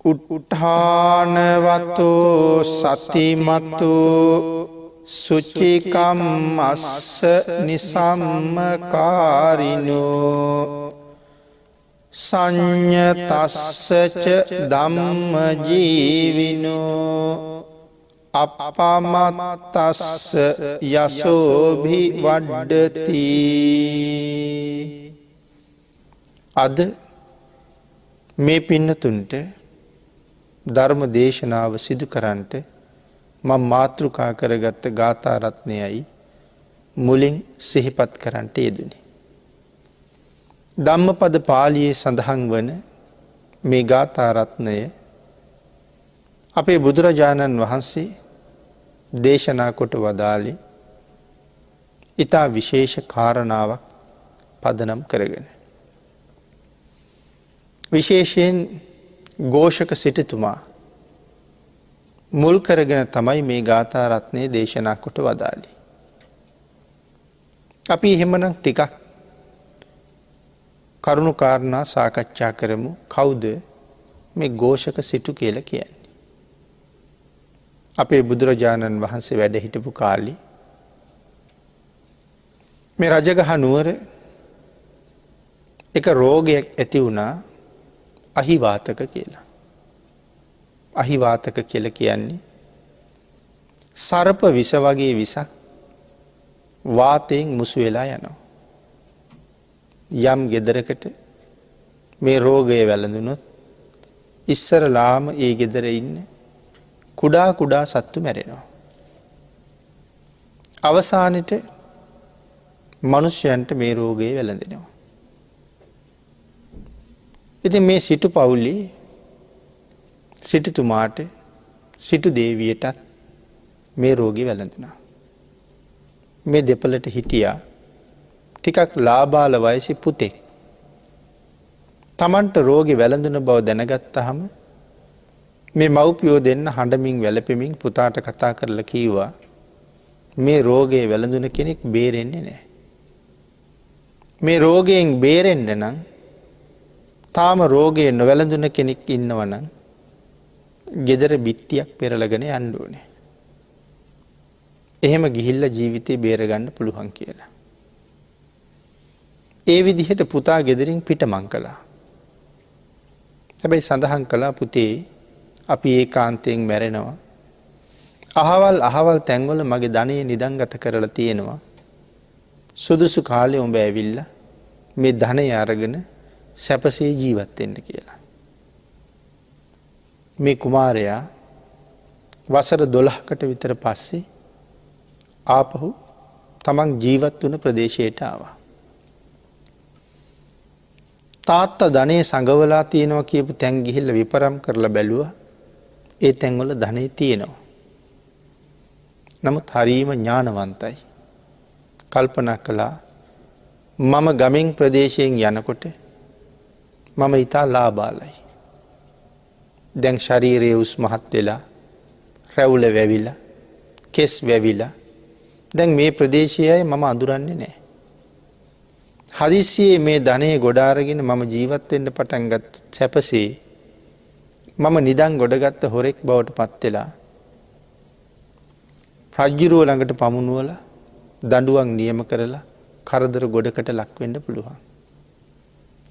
උට්ඨානවතු සතිමතු සුචිකම්මස්ස නිසම්මකාරිනෝ සංඤතස්සච ධම්ම ජීවිනෝ අපමත්තස්ස යසෝභි වඩ්ඩති. අද මේ පින්නතුන්ට ධර්ම දේශනාව සිදු කරන්නට මම මාතෘකා කරගත්ත ගාථා රත්නයයි මුලින් සිහිපත් කරන්නට යෙදුනේ. ධම්මපද පාළියේ සඳහන් වන මේ ගාථා රත්නය අපේ බුදුරජාණන් වහන්සේ දේශනා කොට වදාළේ ඊටා විශේෂ කාරණාවක් පදනම් කරගෙන. විශේෂයෙන් ഘോഷක සිටුතුමා මුල් කරගෙන තමයි මේ ගාථා රත්නය දේශනා කොට වදාළේ. අපි එහෙමනම් ටිකක් කරුණු කාරණා සාකච්ඡා කරමු. කවුද මේ ഘോഷක සිටු කියලා කියන්නේ? අපේ බුදුරජාණන් වහන්සේ වැඩ හිටපු කාලේ මේ රජගහ නුවර එක රෝගයක් ඇති වුණා, අහිවාතක කියලා. අහිවාතක කියලා කියන්නේ සර්ප විස වගේ විසක් වාතයෙන් මුසු වෙලා යනවා. යම් ගෙදරකට මේ රෝගය වැළඳුනොත් ඉස්සරලාම ඒ ගෙදර ඉන්න කුඩා කුඩා සත්තු මැරෙනවා. අවසානෙට මිනිසයන්ට මේ රෝගය වැළඳෙනවා. ඉතින් මේ සිටු පවුලේ සිටුතුමාට සිටු දේවියටත් මේ රෝගී වැළඳුණා. මේ දෙපළට හිටියා ටිකක් ලාබාල වයසේ පුතෙක්. Tamanට රෝගී වැළඳුන බව දැනගත්තාම මේ මව්පියෝ දෙන්න හඬමින් වැළපෙමින් පුතාට කතා කරලා කිව්වා මේ රෝගේ වැළඳුන කෙනෙක් බේරෙන්නේ නැහැ. මේ රෝගයෙන් බේරෙන්න නම් තාම රෝගේ නොවැළඳුන කෙනෙක් ඉන්නවනම් ගෙදර බිත්තියක් පෙරලගෙන යන්න ඕනේ. එහෙම ගිහිල්ලා ජීවිතේ බේරගන්න පුළුවන් කියලා. ඒ විදිහට පුතා ගෙදරින් පිටමං කළා. හැබැයි සඳහන් කළා පුතේ අපි ඒකාන්තයෙන් මැරෙනවා. අහවල් තැන්වල මගේ ධනෙ නිදන්ගත කරලා තියෙනවා. සුදුසු කාලේ උඹ ඇවිල්ලා මේ ධනෙ අරගෙන සැපසේ ජීවත් වෙන්න කියලා. මේ කුමාරයා වසර 12කට විතර පස්සේ ආපහු තමන් ජීවත් වුණ ප්‍රදේශයට ආවා. තාත්තා ධනෙ සංගවලා තියෙනවා කියපු තැන් ගිහිල්ලා විපරම් කරලා බැලුවා. ඒ තැන්වල ධනෙ තියෙනවා. නමුත් හරීම ඥානවන්තයි. කල්පනා කළා මම ගමෙන් ප්‍රදේශයෙන් යනකොට මම ඊටා ලාබාලයි. දැන් ශරීරයේ උස් මහත් වෙලා, රැවුල වැවිලා, කෙස් වැවිලා. දැන් මේ ප්‍රදේශයයි මම අඳුරන්නේ නැහැ. හදිස්සියේ මේ ධනෙ ගොඩ අරගෙන මම ජීවත් වෙන්න පටන් ගත්ත සැපසේ මම නිදන් ගොඩගත්ත හොරෙක් බවට පත් වෙලා රජුරුව ළඟට පමුණුවලා දඬුවම් නියම කරලා කරදර ගොඩකට ලක් වෙන්න පුළුවන්.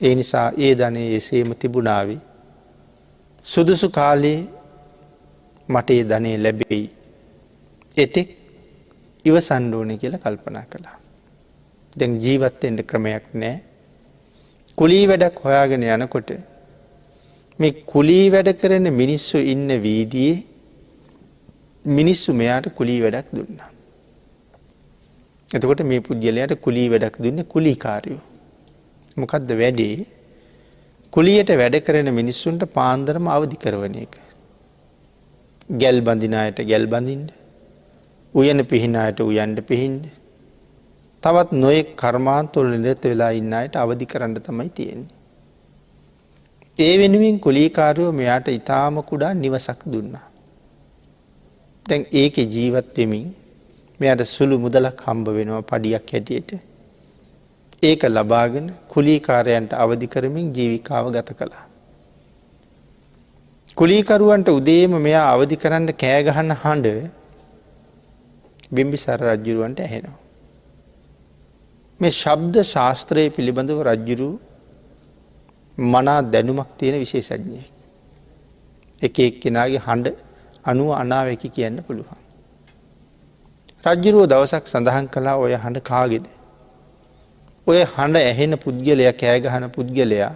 ඒ නිසා ඒ ධනෙ එසේම තිබුණාවි. සුදුසු කාලේ මට ඒ ධනෙ ලැබෙයි. එතෙක් ඉවසන්න ඕනේ කියලා කල්පනා කළා. දැන් ජීවත් වෙන්න ක්‍රමයක් නැහැ. කුලී වැඩක් හොයාගෙන යනකොට මේ කුලී වැඩ කරන මිනිස්සු ඉන්න වීදියේ මිනිස්සු මෙයාට කුලී වැඩක් දුන්නා. එතකොට මේ පුජ්‍යලයට කුලී වැඩක් දුන්නේ කුලීකාරයෝ. මොකද්ද වැඩේ? කුලියට වැඩ කරන මිනිස්සුන්ට පාන්දරම අවදි කරවන එක. ගැල් බඳින අයට ගැල් බඳින්න, උයන පිහින අයට උයන්න පිහින්න, තවත් නොයෙක් කර්මාන්තවල නිරත වෙලා ඉන්න අයට අවදි කරන්න තමයි තියෙන්නේ. ඒ වෙනුවෙන් කුලීකාරයෝ මෙයාට ඊටාම කුඩා නිවසක් දුන්නා. දැන් ඒකේ ජීවත් වෙමින් මෙයාට සුළු මුදලක් හම්බ වෙනවා පඩියක් හැටියට. ඒක ලබාගෙන කුලීකාරයන්ට අවදි කරමින් ජීවිකාව ගත කළා. කුලීකරුවන්ට උදේම මෙයා අවදි කරන්න කෑ ගහන්න හඬ බිම්බිසාර රජුරවන්ට ඇහෙනවා. මේ ශබ්ද ශාස්ත්‍රයේ පිළිබඳව රජුරු මනා දැනුමක් තියෙන විශේෂඥයෙක්. එක එක්කෙනාගේ හඬ අනුව අනාවැකි කියන්න පුළුවන්. රජ්ජුරුව දවසක් සඳහන් කළා ඔය හඬ කාගෙද. ඔය හඬ ඇහෙන පුද්ගලයා කෑගහන පුද්ගලයා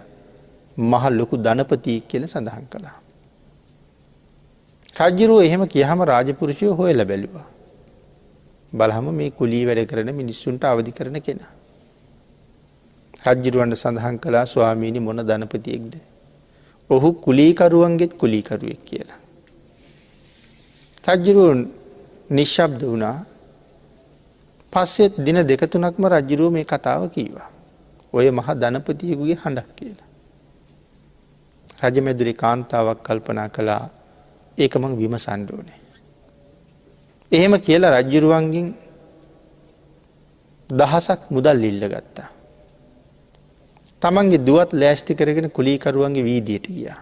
මහ ලොකු ධනපතියෙක් කියලා සඳහන් කළා. රජ්ජුරුව එහෙම කියහම රාජපුරුෂයෝ හොයලා බැලුවා. බලහම මේ කුලී වැඩ කරන මිනිස්සුන්ට අවදි කරන කෙනා. රජ්ජුරුවන්ට සඳහන් කළා ස්වාමීනි මොන ධනපතියෙක්ද. ඔහු කුලීකරුවන්ගෙත් කුලීකරුවෙක් කියලා. රජ්ජුරුවන් නිශ්ශබ්ද වුණා. පස්සෙත් දින දෙක තුනක්ම රජ්ජුරුව මේ කතාව කීවා. ඔය මහ ධනපතියෙකුගේ හඬක් කියලා. රජමැදුරේ කාන්තාවක් කල්පනා කළා ඒක මං විමසන්න ඕනේ. එහෙම කියලා රජ්ජුරුවන්ගෙන් දහසක් මුදල් ඉල්ල ගත්තා. තමන්ගේ දුවත් ලෑස්ති කරගෙන කුලීකරුවන්ගේ වීදියට ගියා.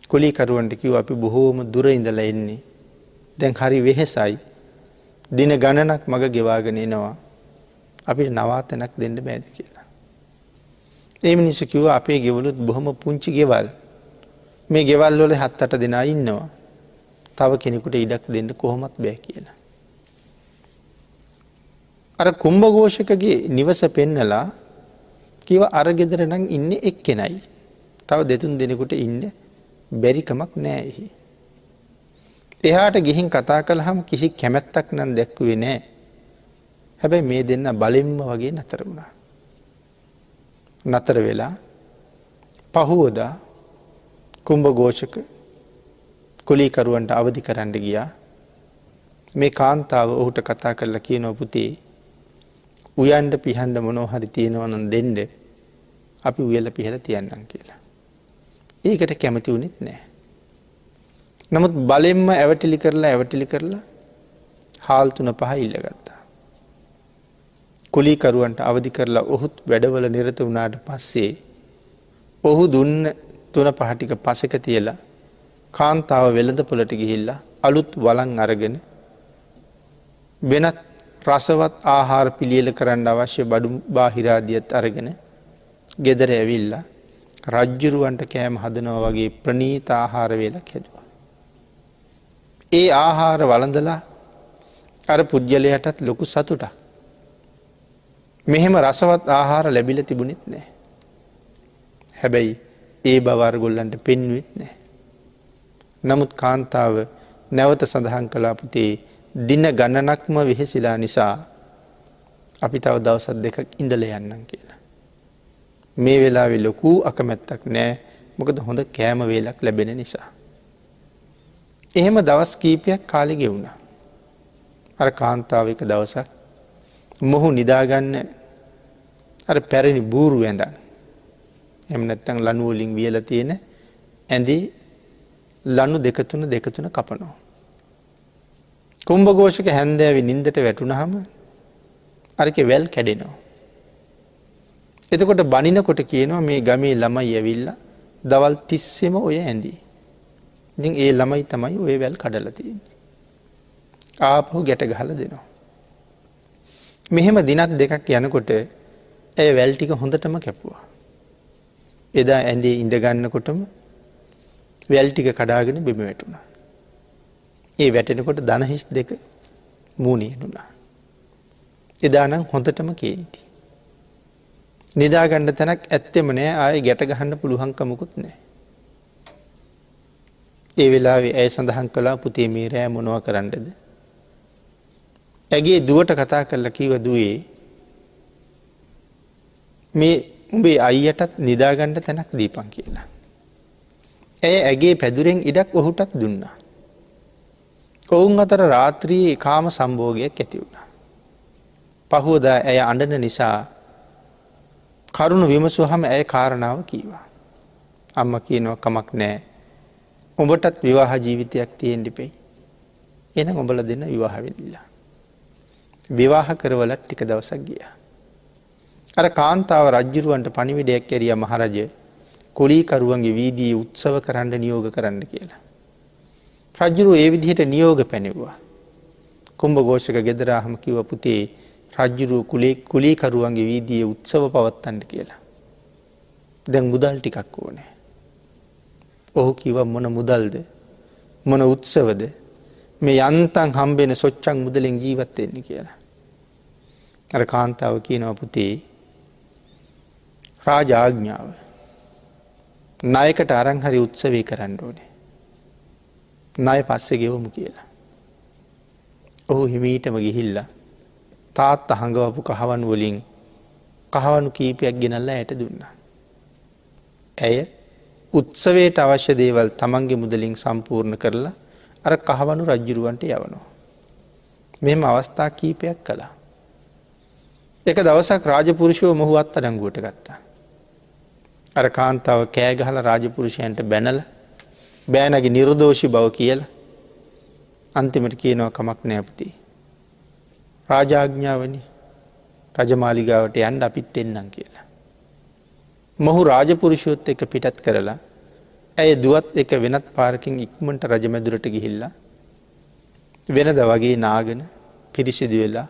කුලීකරුවන්ට කිව්වා අපි බොහෝම දුර ඉඳලා එන්නේ. දැන් හරි වෙහෙසයි. දින ගණනක් මග ගෙවාගෙන එනවා. අපිට නවාතැනක් දෙන්න බෑද කියලා. ඒ මිනිස්සු කිව්වා අපේ ගෙවලුත් බොහොම පුංචි ගෙවල්. මේ ගෙවල් වල 7-8 දෙනා ඉන්නවා. තව කෙනෙකුට ඉඩක් දෙන්න කොහොමත් බෑ කියලා. අර කුම්භඝෝෂකගේ නිවස පෙන්නලා කිව්වා අර ගෙදර නම් ඉන්නේ එක්කෙනයි. තව දෙතුන් දෙනෙකුට ඉන්න බැරි කමක් නෑ එහි. එහාට ගිහින් කතා කළාම කිසි කැමැත්තක් නම් දැක්ුවේ නෑ. හැබැයි මේ දෙන්න බලෙන්ම වගේ නතර වුණා. නතර වෙලා පහුවදා කුම්භඝෝෂක කුලීකරුවන්ට අවදි කරන්න ගියා. මේ කාන්තාව ඔහුට කතා කරලා කියනවා පුතේ උයන්ඩ පිහන්ඩ මොනෝ හරි තියෙනවා නම් දෙන්න අපි උයලා පිහලා තියන්නම් කියලා. ඒකට කැමති වුණෙත් නෑ. නමුත් බලෙන්ම ඇවටිලි කරලා හාල් 3-5 ඉල්ලගත්තා. කුලීකරුවන්ට අවදි කරලා ඔහුත් වැඩවල නිරත වුණාට පස්සේ ඔහු දුන්න 3-5 ටික පසෙක තියලා කාන්තාව වෙළඳපොළට ගිහිල්ලා අලුත් වළං අරගෙන වෙනත් රසවත් ආහාර පිළියෙල කරන්න අවශ්‍ය බඩු බාහිරාදියත් අරගෙන ගෙදර ඇවිල්ලා රජ්ජුරුවන්ට කෑම හදනවා වගේ ප්‍රණීත ආහාර වේලක් හැදුවා. ඒ ආහාර වළඳලා අර පුජ්‍යලයටත් ලොකු සතුටක්. මෙහෙම රසවත් ආහාර ලැබිලා තිබුණෙත් නැහැ. හැබැයි ඒ බව අරගොල්ලන්ට පෙන්වෙත් නැහැ. නමුත් කාන්තාව නැවත සඳහන් කළා පුතේ දින ගණනක්ම වෙහෙසිලා නිසා අපි තව දවස් දෙකක් ඉඳලා යන්නම් කියලා. මේ වෙලාවේ ලොකු අකමැත්තක් නැහැ. මොකද හොඳ කෑම වේලක් ලැබෙන නිසා. එහෙම දවස් කීපයක් කාලෙ ගෙවුණා. අර කාන්තාව එක දවසක් මොහු නිදාගන්න අර පැරණි බූරු ඇඳන්. එහෙම නැත්නම් ලණු වලින් වියලා තියෙන ඇඳේ ලණු දෙක තුන කපනවා. කුම්භඝෝෂක හැන්දෑවේ නිින්දට වැටුනහම අරකේ වැල් කැඩෙනවා. එතකොට බනිනකොට කියනවා මේ ගමේ ළමයි ඇවිල්ලා දවල් 30ෙම ඔය ඇඳි. ඉතින් ඒ ළමයි තමයි ඔය වැල් කඩලා තියෙන්නේ. ආපහු ගැට ගහලා දෙනවා. මෙහෙම දිනක් දෙකක් යනකොට ඒ වැල් ටික හොඳටම කැපුවා. එදා ඇඳේ ඉඳ ගන්නකොටම වැල් ටික කඩාගෙන බිම වැටුණා. ඒ වැටෙනකොට දන හිස් දෙක මූණේ එනුණා. එදා නම් හොඳටම කේන්ති. නිදා ගන්න තැනක් ඇත්තෙම නෑ. ආයේ ගැට ගහන්න පුළුවන් කමකුත් නෑ. ඒ වෙලාවේ ඇය සඳහන් කළා පුතේ මේ රෑ මොනවා කරන්නද? ඇගේ දුවට කතා කරලා කිව්වා දුවේ මේ උඹේ අයියටත් නිදා ගන්න තැනක් දීපන් කියලා. ඇය ඇගේ පැදුරෙන් ඉඩක් ඔහුටත් දුන්නා. ඔවුන් අතර රාත්‍රියේ කාම සම්භෝගයක් ඇති වුණා. පහුවදා ඇය අඬන නිසා කරුණ විමසුවහම ඇය කාරණාව කීවා. අම්මා කියනවා කමක් නැහැ. උඹටත් විවාහ ජීවිතයක් තියෙන්න ඉපෙයි. එහෙනම් උඹලා දෙන්න විවාහ වෙන්නilla. විවාහ කරවලත් ටික දවසක් ගියා. අර කාන්තාව රජ්ජුරුවන්ට පණිවිඩයක් ඇරියා මහරජය. කුලීකරුවන්ගේ වීදියේ උත්සව කරන්න නියෝග කරන්න කියලා. රජ්ජුරුවෝ ඒ විදිහට නියෝග පැනෙව්වා. කුම්භඝෝෂක ගෙදර ආවම කිව්වා පුතේ රජ්ජුරුවෝ කුලීකරුවන්ගේ වීදියේ උත්සව පවත්වන්න කියලා. දැන් මුදල් ටිකක් ඕනේ. ඔහු කිව්වා මොන මුදල්ද? මොන උත්සවද? මේ යන්තම් හම්බෙන සොච්චම් මුදලෙන් ජීවත් වෙන්න කියලා. අර කාන්තාව කියනවා පුතේ රාජ ආඥාව. නායකට අරන් හරි උත්සවය කරන්න ඕනේ. ණය පස්සේ ගෙවමු කියලා. ඔහු හිමීටම ගිහිල්ලා තාත්තා හංගවපු කහවණු වලින් කහවණු කීපයක් ගෙනල්ලා ඇයට දුන්නා. ඇය උත්සවයට අවශ්‍ය දේවල් තමන්ගේ මුදලින් සම්පූර්ණ කරලා අර කහවණු රජ්ජුරුවන්ට යවනවා. මෙහෙම අවස්ථා කීපයක් කළා. එක දවසක් රාජපුරුෂයෝ මොහු අත්අඩංගුවට ගත්තා. අර කාන්තාව කෑ ගහලා රාජපුරුෂයන්ට බැනලා බෑනගේ නිර්දෝෂී බව කියලා අන්තිමට කියනවා කමක් නෑ පුතේ. රාජාඥාවනි රජමාලිගාවට යන්න අපිත් එන්නම් කියලා. මොහු රාජපුරුෂයොත් එක්ක පිටත් කරලා ඇය දුවත් එක වෙනත් පාරකින් ඉක්මනට රජමැදුරට ගිහිල්ලා වෙනද වගේ නාගෙන පිරිසිදු වෙලා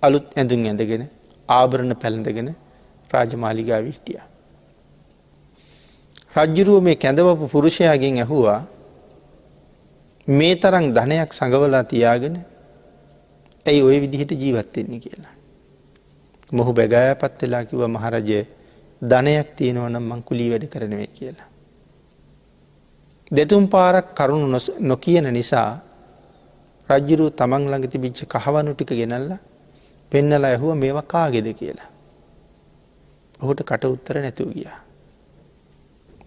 අලුත් ඇඳුම් ඇඳගෙන ආභරණ පැළඳගෙන රාජමාලිගාවේ හිටියා. රජ්ජුරුව මේ කැඳවපු පුරුෂයාගෙන් ඇහුවා මේ තරම් ධනයක් සංගවලා තියාගෙන ඇයි ওই විදිහට ජීවත් වෙන්නේ කියලා. මොහු බැගෑපත් වෙලා කිව්වා මහරජය ධනයක් තියෙනවා නම් මං කුලී වැඩ කරන්නේ කියලා. දෙතුන් පාරක් කරුණු නොකියන නිසා රජ්ජුරුව තමන් ළඟ තිබිච්ච කහවණු ටික ගෙනල්ලා පෙන්නලා ඇහුවා මේවා කාගේද කියලා. ඔහුට කට උත්තර නැතුව ගියා.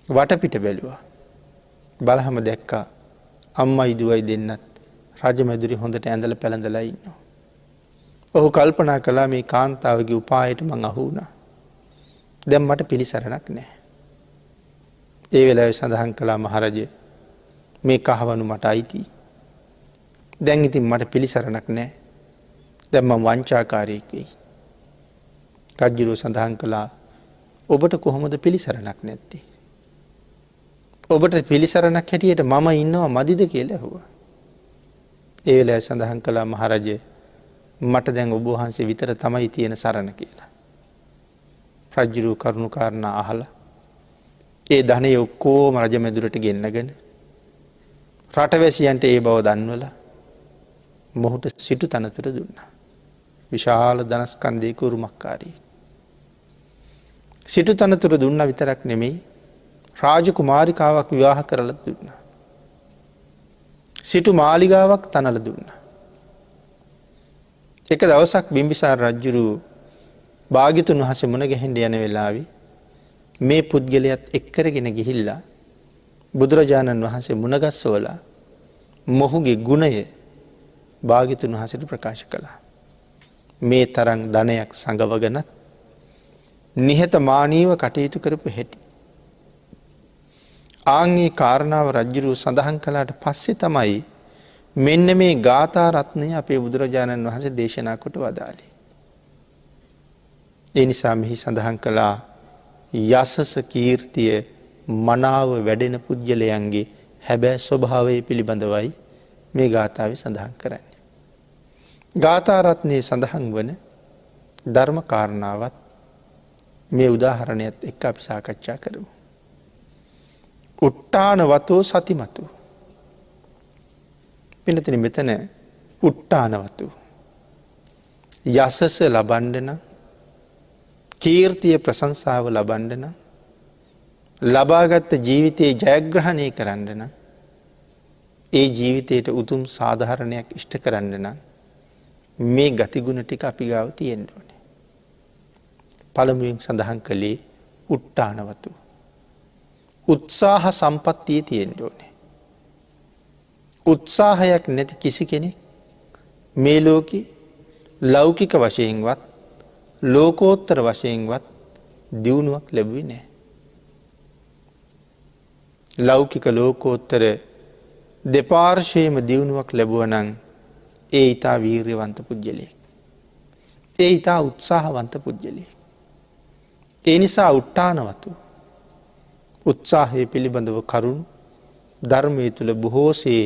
වටපිට බැලුවා. බලහම දැක්කා අම්මයි දුවයි දෙන්නත් රජමැදුරේ හොඳට ඇඳලා පැළඳලා ඉන්නවා. ඔහු කල්පනා කළා මේ කාන්තාවගේ උපායට මං අහු වුණා. දැන් මට පිළිසරණක් නැහැ. ඒ වෙලාවේ සඳහන් කළා මහරජය මේ කහවණු මට අයිතියි. දැන් ඉතින් මට පිළිසරණක් නැහැ. දැන් මම වංචාකාරයෙක් වෙයි. රජුරෝ සඳහන් කළා ඔබට කොහොමද පිළිසරණක් නැත්තේ? ඔබට පිළිසරණක් හැටියට මම ඉන්නවා මදිද කියලා ඇහුවා. ඒ වෙලාවේ සඳහන් කළා මහරජය මට දැන් ඔබ වහන්සේ විතර තමයි තියෙන සරණ කියලා. රජුරෝ කරුණු කාරණා අහලා ඒ ධනෙ ඔක්කොම රජමැදුරට ගෙන්නගෙන රටවැසියන්ට ඒ බව දන්වලා මොහුට සිටු තනතුර දුන්නා. විශාල ධනස්කන්ධයක උරුමකාරී. සිටු තනතුර දුන්නා විතරක් නෙමෙයි රාජකුමාරිකාවක් විවාහ කරලා දුන්නා. සිටු මාලිගාවක් තනලා දුන්නා. එක දවසක් බිම්බිසාර රජුරු භාග්‍යතුන් වහන්සේ මුණ ගැහෙන්න යන වෙලාවේ මේ පුද්ගලයාත් එක්කරගෙන ගිහිල්ලා බුදුරජාණන් වහන්සේ මුණ ගැස්සවලා මොහුගේ ගුණය භාග්‍යතුන් වහන්සේට ප්‍රකාශ කළා. මේ තරම් ධනයක් සංගවගෙනත් නිහතමානීව කටයුතු කරපු හැටි. ආන්ගේ කාරණාව රජුරු සඳහන් කළාට පස්සේ තමයි මෙන්න මේ ගාථා රත්නය අපේ බුදුරජාණන් වහන්සේ දේශනා කොට වදාළේ. ඒ නිසා මෙහි සඳහන් කළා යසස කීර්තිය මනාව වැඩෙන පුජ්‍යලයන්ගේ හැබෑ ස්වභාවය පිළිබඳවයි මේ ගාථාවේ සඳහන් කරන්නේ. ගාථා රත්නයේ සඳහන් වන ධර්ම කාරණාවත් මේ උදාහරණයත් එක්ක අපි සාකච්ඡා කරමු. උට්ටාන වතෝ සතිමතු. පින්නතනි මෙතන උට්ටාන වතු. යසස ලබන්න නම් කීර්තිය ප්‍රශංසාව ලබන්න නම් ලබාගත් ජීවිතයේ ජයග්‍රහණය කරන්න නම් ඒ ජීවිතයට උතුම් සාධාරණයක් ඉෂ්ට කරන්න නම් මේ ගතිගුණ ටික අපි ගාව තියෙන්න ඕනේ. පළමුවෙන් සඳහන් කළේ උට්ටානවතු. උත්සාහ සම්පත්තිය තියෙන්න ඕනේ. උත්සාහයක් නැති කිසි කෙනෙක් මේ ලෝකේ ලෞකික වශයෙන්වත් ලෝකෝත්තර වශයෙන්වත් දියුණුවක් ලැබුවේ නැහැ. ලෞකික ලෝකෝත්තර දෙපාර්ශ්වයේම දියුණුවක් ලැබුවා නම් ඒ ඊතා වීර්යවන්ත පුජ්‍යලෙක්. ඒ ඊතා උත්සාහවන්ත පුජ්‍යලෙක්. ඒ නිසා උට්ටානවතු උත්සාහය පිළිබඳව කරුණු ධර්මයේ තුල බොහෝසේ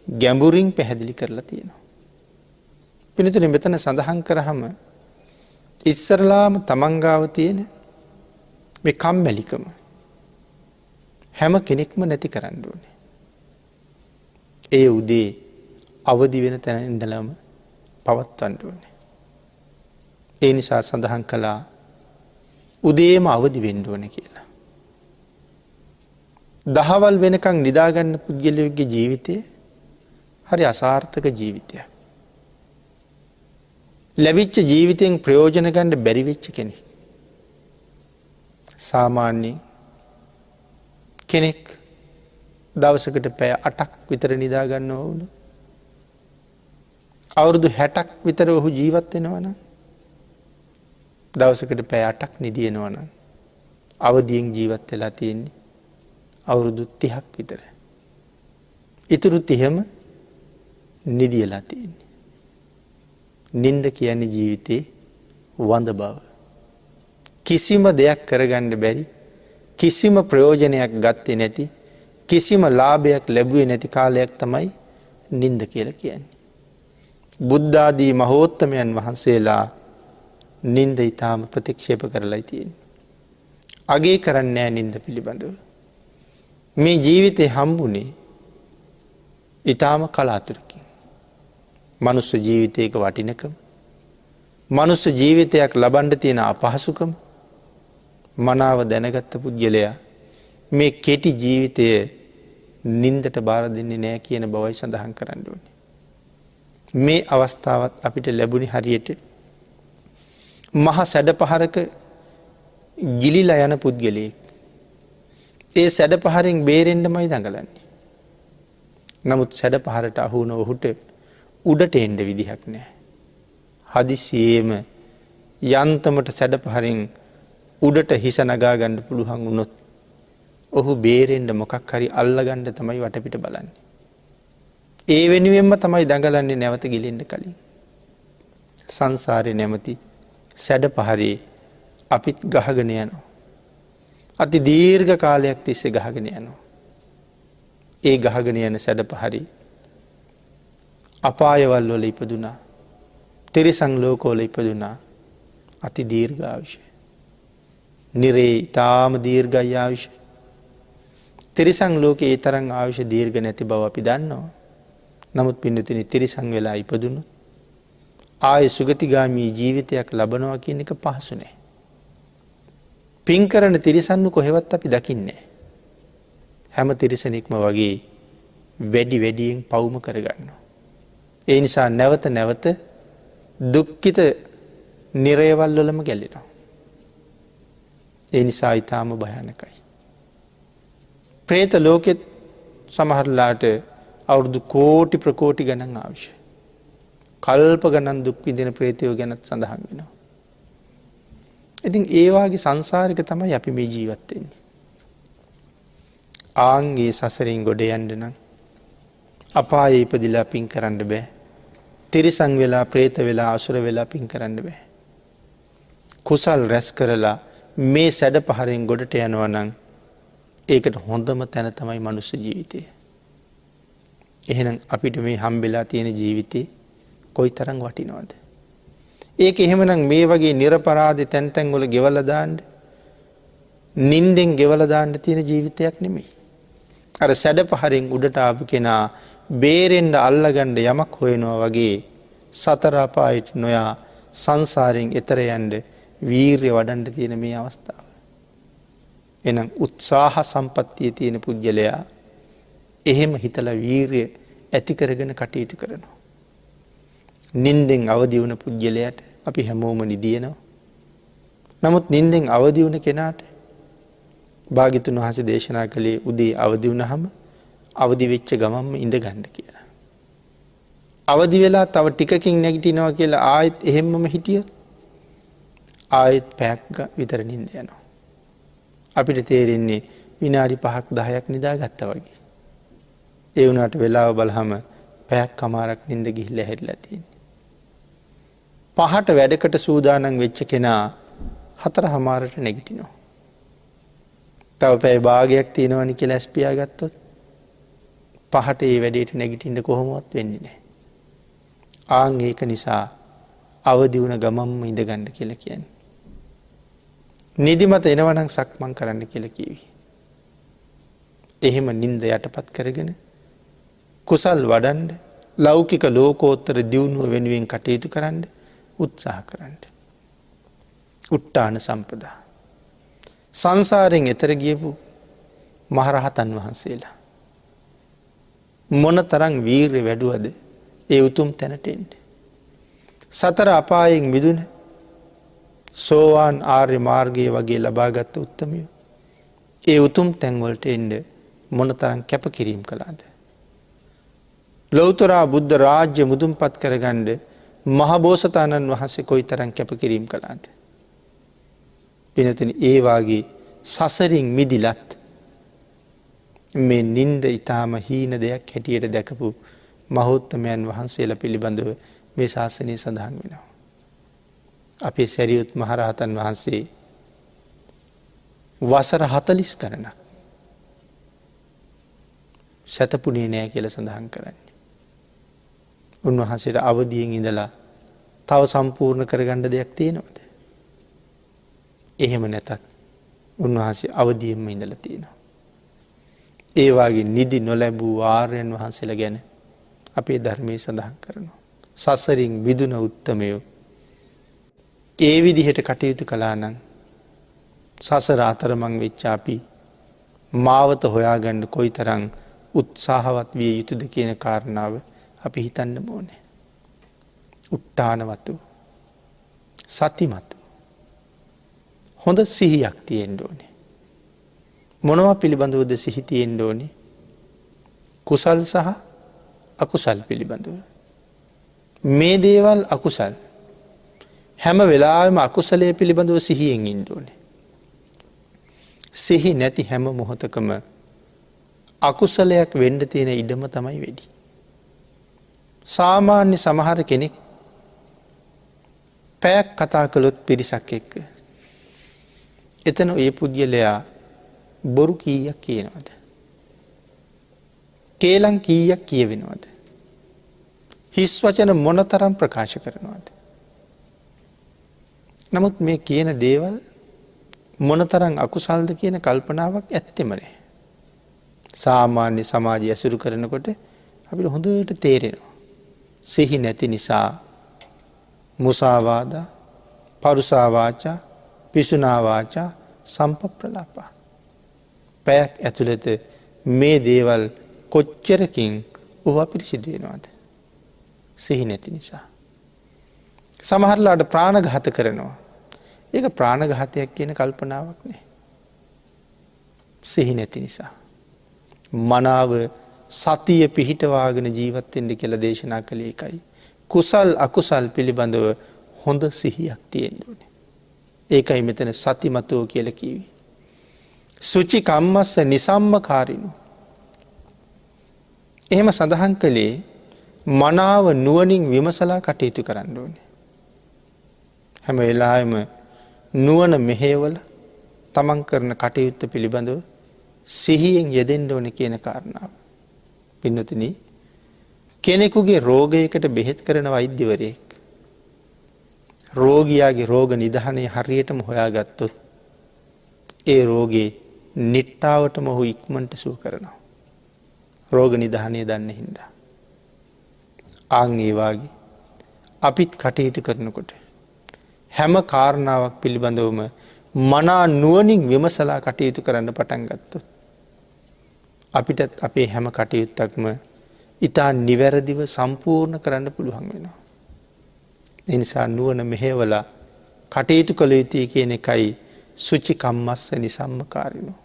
ගැඹුරින් පැහැදිලි කරලා තියෙනවා. පිළිතුරේ මෙතන සඳහන් කරාම ඉස්සරලාම තමන් ගාව තියෙන මේ කම්මැලිකම හැම කෙනෙක්ම නැති කරන්න ඕනේ. ඒ උදේ අවදි වෙන තැන ඉඳලම පවත්වන්න ඕනේ. ඒ නිසා සඳහන් කළා උදේම අවදි වෙන්න ඕනේ කියලා. දහවල් වෙනකන් නිදාගන්න පුද්ගලයෙකුගේ ජීවිතය හරි අසාර්ථක ජීවිතයක්. ලැබිච්ච ජීවිතයෙන් ප්‍රයෝජන ගන්න බැරි වෙච්ච කෙනෙක්. සාමාන්‍යයෙන් කෙනෙක් දවසකට පැය 8ක් විතර නිදා ගන්නව වුණා. අවුරුදු 60ක් විතර ඔහු ජීවත් වෙනවා නම් දවසකට පැය 8ක් නිදිනවා නම් අවදියෙන් ජීවත් වෙලා තියෙන්නේ අවුරුදු 30ක් විතර. ඊටු 30ම නිදියලා තියෙන්නේ. නින්ද කියන්නේ ජීවිතේ වඳ බව. කිසිම දෙයක් කරගන්න බැරි, කිසිම ප්‍රයෝජනයක් ගත්තේ නැති, කිසිම ලාභයක් ලැබුවේ නැති කාලයක් තමයි නින්ද කියලා කියන්නේ. බුද්ධ ආදී මහෝත්තමයන් වහන්සේලා නින්ද ඊටාම ප්‍රතික්ෂේප කරලායි තියෙන්නේ. අගේ කරන්නේ නැහැ නින්ද පිළිබඳව. මේ ජීවිතේ හම්බුනේ ඊටාම කලාතුරකින්. මනුස්ස ජීවිතයක වටිනකම, මනුස්ස ජීවිතයක් ලබන්න තියෙන අපහසුකම මනාව දැනගත්ත පුද්ගලයා මේ කෙටි ජීවිතය නින්දට බාර දෙන්නේ නැහැ කියන බවයි සඳහන් කරන්න ඕනේ. මේ අවස්ථාවත් අපිට ලැබුණේ හරියට මහ සැඩපහරක ගිලිලා යන පුද්ගලයෙක්. ඒ සැඩපහරෙන් බේරෙන්නමයි දඟලන්නේ. නමුත් සැඩපහරට අහු වුණ ඔහුට උඩට එන්න විදිහක් නැහැ. හදිසියෙම යන්තමට සැඩපහරෙන් උඩට හිස නගා ගන්න පුළුවන් වුණොත් ඔහු බේරෙන්න මොකක් හරි අල්ලගන්න තමයි වටපිට බලන්නේ. ඒ වෙනුවෙන්ම තමයි දඟලන්නේ නැවත ගිලෙන්න කලින්. සංසාරේ නැමැති සැඩපහරේ අපිත් ගහගෙන යනවා. අති දීර්ඝ කාලයක් තිස්සේ ගහගෙන යනවා. ඒ ගහගෙන යන සැඩපහරේ අපායවල වල ඉපදුනා. තිරිසන් ලෝකවල ඉපදුනා. අති දීර්ඝ ආයුෂ. නිරේ ඊටාම දීර්ඝ ආයුෂ. තිරිසන් ලෝකේ ඒ තරම් ආයුෂ දීර්ඝ නැති බව අපි දන්නවා. නමුත් පින්නතුනි තිරිසන් වෙලා ඉපදුණු ආය සුගතිගාමී ජීවිතයක් ලබනවා කියන එක පහසු නෑ. පින් කරන තිරිසන්නු කොහෙවත් අපි දකින්නේ නෑ. හැම තිරිසනෙක්ම වගේ වැඩි වැඩියෙන් පවුම කරගන්නවා. ඒ නිසා නැවත නැවත දුක්ඛිත නිරයවල් වලම ගැලෙනවා. ඒ නිසා ඊටාම භයානකයි. പ്രേත ලෝකෙත් සමහරලාට අවුරුදු කෝටි ප්‍රකෝටි ගණන් අවශ්‍ය. කල්ප ගණන් දුක් විඳින പ്രേතයෝ ගැනත් සඳහන් වෙනවා. ඉතින් ඒ වාගේ සංසාරික තමයි අපි මේ ජීවත් වෙන්නේ. ආන්ගේ සසරින් ගොඩ යන්න නම් අපායේ ඉපදිලා පින් කරන්න බෑ. තිරිසන් වෙලා, പ്രേත වෙලා, අසුර වෙලා පින් කරන්න බෑ. කුසල් රැස් කරලා මේ සැඩපහරෙන් ගොඩට යනවා නම් ඒකට හොඳම තැන තමයි මනුස්ස ජීවිතය. එහෙනම් අපිට මේ හම්බෙලා තියෙන ජීවිතේ කොයිතරම් වටිනවද? ඒක එහෙමනම් මේ වගේ නිර්පරාදී තැන් තැන් වල ගෙවලා දාන්න, නින්දෙන් ගෙවලා දාන්න තියෙන ජීවිතයක් නෙමෙයි. අර සැඩපහරෙන් උඩට ආපු කෙනා බේරෙන්න අල්ලගන්න යමක් හොයනවා වගේ සතර අපායට නොයා සංසාරයෙන් එතර යන්න වීරිය වඩන්න තියෙන මේ අවස්ථාව. එහෙනම් උත්සාහ සම්පත්තිය තියෙන පුජ්‍යලයා එහෙම හිතලා වීරිය ඇති කරගෙන කටයුතු කරනවා. නින්දෙන් අවදි වුණ පුජ්‍යලයට අපි හැමෝම නිදිනවා. නමුත් නින්දෙන් අවදි වුණ කෙනාට භාග්‍යතුන් වහන්සේ දේශනා කළේ උදේ අවදි වුණාම අවදි වෙච්ච ගමන්ම ඉඳ ගන්න කියලා. අවදි වෙලා තව ටිකකින් නැගිටිනවා කියලා ආයෙත් එහෙම්මම හිටියොත් ආයෙත් පැයක් විතර නිින්ද යනවා. අපිට තේරෙන්නේ විනාඩි 5ක් 10ක් නිදාගත්තා වගේ. ඒ වුණාට වෙලාව බලහම පැයක් කමාරක් නිින්ද ගිහිල්ලා හැරිලා තියෙන්නේ. 5ට වැඩකට සූදානම් වෙච්ච කෙනා 4:00ට නැගිටිනවා. තව පැය භාගයක් තියෙනවනි කියලා ඇස් පියාගත්තොත් 5ට ඒ වැඩේට නැගිටින්න කොහොමවත් වෙන්නේ නැහැ. ආන් ඒක නිසා අවදි වුණ ගමම්ම ඉඳගන්න කියලා කියන්නේ. නිදිමත එනවනම් සක්මන් කරන්න කියලා කිව්වේ. එහෙම නිින්ද යටපත් කරගෙන කුසල් වඩන්න ලෞකික ලෝකෝත්තර දියුණුව වෙනුවෙන් කටයුතු කරන්න උත්සාහ කරන්න. උට්ටාන සම්පදා. සංසාරයෙන් එතර ගියපු මහරහතන් වහන්සේලා මොන තරම් වීර්ය වැඩුවද ඒ උතුම් තැනට එන්න. සතර අපායෙන් මිදුන සෝවාන් ආර්ය මාර්ගය වගේ ලබාගත් උත්තමයෝ ඒ උතුම් තැන්වලට එන්න මොන තරම් කැපකිරීම කළාද. ලෞතරා බුද්ධ රාජ්‍ය මුදුන්පත් කරගන්න මහබෝසතාණන් වහන්සේ කොයි තරම් කැපකිරීම කළාද. පිනතුනි ඒ වාගේ සසරින් මිදිලත් මේ නින්ද ඊටාම හීන දෙයක් හැටියට දැකපු මහෞත්තමයන් වහන්සේලා පිළිබඳව මේ ශාසනය සඳහන් වෙනවා. අපේ සැරියුත් මහරහතන් වහන්සේ වසර 40 ගණනක් සතපුනේ නෑ කියලා සඳහන් කරන්නේ. උන්වහන්සේට අවදියෙන් ඉඳලා තව සම්පූර්ණ කරගන්න දෙයක් තියෙනවද? එහෙම නැතත් උන්වහන්සේ අවදියෙන්ම ඉඳලා තියෙනවා. ඒ වාගේ නිදි නොලැබූ ආර්යයන් වහන්සේලා ගැන අපේ ධර්මයේ සඳහන් කරනවා. සසරින් මිදුන උත්තමයෝ ඒ විදිහට කටයුතු කළා නම් සසර අතරමං වෙච්ච අපි මාවත හොයාගන්න කොයිතරම් උත්සාහවත් විය යුතුද කියන කාරණාව අපි හිතන්න ඕනේ. උට්ටානවතු සතිමතු හොඳ සිහියක් තියෙන්න ඕනේ. මොනවා පිළිබඳවද සිහි තියෙන්න ඕනේ? කුසල් සහ අකුසල් පිළිබඳව. මේ දේවල් අකුසල්. හැම වෙලාවෙම අකුසලයේ පිළිබඳව සිහියෙන් ඉන්න ඕනේ. සිහි නැති හැම මොහොතකම අකුසලයක් වෙන්න තියෙන ඉඩම තමයි වැඩි. සාමාන්‍ය සමහර කෙනෙක් පැයක් කතා කළොත් පිරිසක් එක්ක එතන ඒ පුද්ගලයා බොරු කීයක් කියනවද? කේලම් කීයක් කියවෙනවද? හිස් වචන මොනතරම් ප්‍රකාශ කරනවද? නමුත් මේ කියන දේවල් මොනතරම් අකුසල්ද කියන කල්පනාවක් ඇත්තෙම නැහැ. සාමාන්‍ය සමාජය ඇසුරු කරනකොට අපිට හොඳට තේරෙනවා. සිහි නැති නිසා මුසාවාදා, පරුසා වාචා, පිසුනා වාචා, සම්පප්‍රලාපා. පැයක් ඇතුළත මේ දේවල් කොච්චරකින් ඕවා පිරිසිදු වෙනවද? සිහි නැති නිසා. සමහරලාට ප්‍රාණඝාත කරනවා. ඒක ප්‍රාණඝාතයක් කියන කල්පනාවක් නෑ. සිහි නැති නිසා. මනාව සතිය පිහිටවාගෙන ජීවත් වෙන්න කියලා දේශනා කළේ ඒකයි. කුසල් අකුසල් පිළිබඳව හොඳ සිහියක් තියෙන්න ඕනේ. ඒකයි මෙතන සතිමතෝ කියලා කිව්වේ. සුචි කම්මස්ස නිසම්මකාරිනෝ. එහෙම සඳහන් කළේ මනාව නුවණින් විමසලා කටයුතු කරන්න ඕනේ. හැම වෙලාවෙම නුවණ මෙහෙवला තමන් කරන කටයුත්ත පිළිබඳව සිහියෙන් යෙදෙන්න ඕනේ කියන කාරණාව. පින්නතුනි, කෙනෙකුගේ රෝගයකට බෙහෙත් කරන වෛද්‍යවරයෙක් රෝගියාගේ රෝග නිදානේ හරියටම හොයාගත්තොත් ඒ රෝගේ නිට්ටාවටම ඔහු ඉක්මනට සුව කරනවා. රෝග නිදානේ දන්නේ හින්දා. ආන් ඒ වාගේ අපිත් කටයුතු කරනකොට හැම කාරණාවක් පිළිබඳවම මනා නුවණින් විමසලා කටයුතු කරන්න පටන් ගත්තොත් අපිටත් අපේ හැම කටයුත්තක්ම ඊටා නිවැරදිව සම්පූර්ණ කරන්න පුළුවන් වෙනවා. ඒ නිසා නුවණ මෙහෙवला කටයුතු කළ යුතුයි කියන එකයි සුචි කම්මස්ස නිසම්මකාරිනෝ.